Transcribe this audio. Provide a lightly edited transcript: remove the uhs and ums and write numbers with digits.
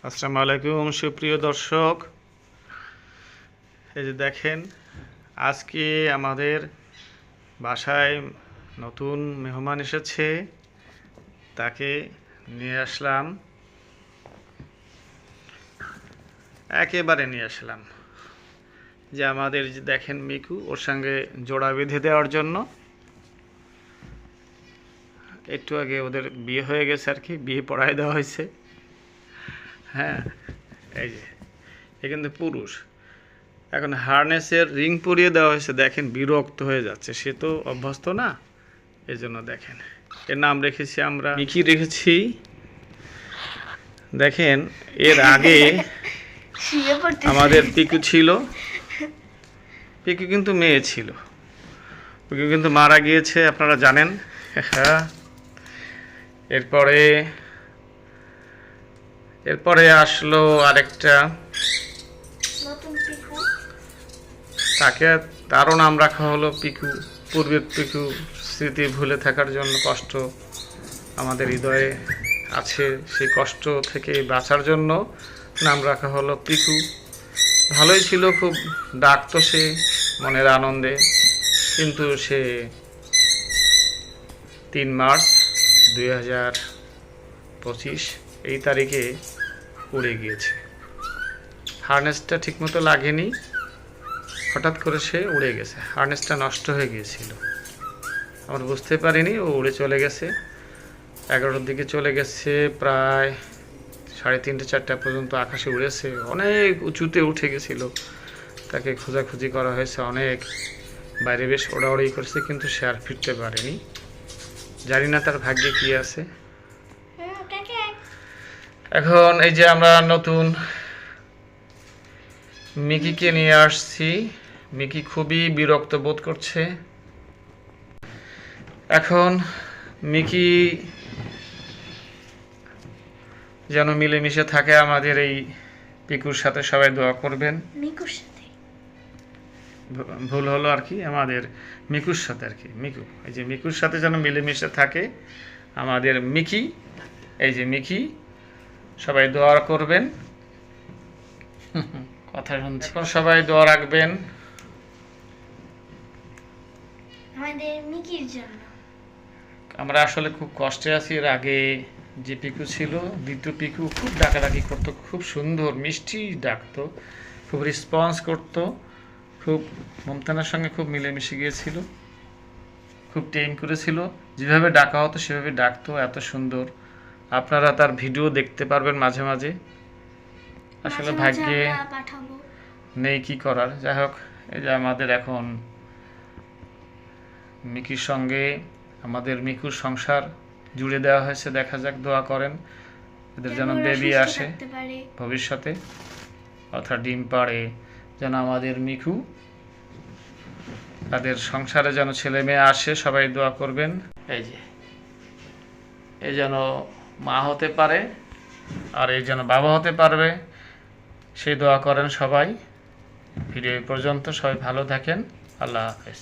আসসালামু আলাইকুম সুপ্রিয় দর্শক, এই যে দেখেন আজকে আমাদের বাসায় নতুন মেহমান এসেছে, তাকে নিয়ে আসলাম, একেবারে নিয়ে আসলাম যে আমাদের যে দেখেন মিকু, ওর সঙ্গে জোড়া বেঁধে দেওয়ার জন্য। একটু আগে ওদের বিয়ে হয়ে গেছে আর কি, বিয়ে পড়ায় দেওয়া হয়েছে। হ্যাঁ, এই যে এ কিন্তু পুরুষ, এখন হারনেসের রিং পরিয়ে দেওয়া হয়েছে। দেখেন বিরক্ত হয়ে যাচ্ছে, সে তো অভ্যস্ত না, এই জন্য দেখেন এর নাম রেখেছি আমরা মিকি রেখেছি। দেখেন এর আগে আমাদের পিকু ছিল, পিকু কিন্তু মেয়ে ছিল, পিকু কিন্তু মারা গিয়েছে আপনারা জানেন। হ্যাঁ, এরপরে আসলো আরেকটা, তাকে তারও নাম রাখা হলো পিকু। পূর্বের পিকু স্মৃতি ভুলে থাকার জন্য কষ্ট আমাদের হৃদয়ে আছে, সেই কষ্ট থেকে বাঁচার জন্য নাম রাখা হলো পিকু। ভালোই ছিল, খুব ডাকতো সে মনের আনন্দে, কিন্তু সে 3 মার্চ 2025 এই তারিখে উড়ে গিয়েছে। হারনেসটা ঠিকমতো লাগেনি, হঠাৎ করে সে উড়ে গেছে, হারনেসটা নষ্ট হয়ে গিয়েছিল, আমরা বুঝতে পারিনি, ও উড়ে চলে গেছে। 11টার দিকে চলে গেছে, প্রায় 3:30 4টা পর্যন্ত আকাশে উড়েছে, অনেক উঁচুতে উঠে গেছিল, তাকে খোঁজাখুঁজি করা হয়েছে অনেক, বাইরে বেশ ওড়াউড়ি করেছে, কিন্তু সে আর ফিরতে পারেনি। জানি না তার ভাগ্যে কি আছে। এখন এই যে আমরা নতুন মিকিকে নিয়ে আসছি, মিকি খুবই বিরক্ত বোধ করছে। এখন মিকি যেন মিলেমিশে থাকে আমাদের এই পিকুর সাথে, সবাই দোয়া করবেন। মিকুর সাথে ভুল হলো আর কি, আমাদের মিকুর সাথে আর কি, মিকু, এই যে মিকুর সাথে যেন মিলেমিশে থাকে আমাদের মিকি, এই যে মিকি, সবাই দোয়া করবেন। কথা শুনছি, সবাই দোয়া রাখবেন আমাদের মিকির জন্য। আমরা আসলে খুব কষ্টে আছি। এর আগে যে পিকু ছিল, দ্বিতীয় পিকু, খুব ডাকাডাকি করতো, খুব সুন্দর মিষ্টি ডাকতো, খুব রেসপন্স করতো, খুব মমতানার সঙ্গে খুব মিলেমিশে গিয়েছিল, খুব টেম করেছিল, যেভাবে ডাকা হতো সেভাবে ডাকতো, এত সুন্দর। আপনারা তার ভিডিও দেখতে পারবেন মাঝে মাঝে, আসলে ভাগ্যে নেই কি করার। যাই হোক, এই যে আমাদের এখন মিকির সঙ্গে আমাদের মিকুর সংসার জুড়ে দেওয়া হয়েছে, দেখা যাক, দোয়া করেন এদের যেন বেবি আসে ভবিষ্যতে, অর্থাৎ ডিম পাড়ে, যেন আমাদের মিকু, তাদের সংসারে যেন ছেলে মেয়ে আসে, সবাই দোয়া করবেন। এই যে এই যেন মা হতে পারে, আর এই যেন বাবা হতে পারবে, সেই দোয়া করেন সবাই। ভিডিও পর্যন্ত সবাই ভালো থাকেন, আল্লাহ হাফেজ।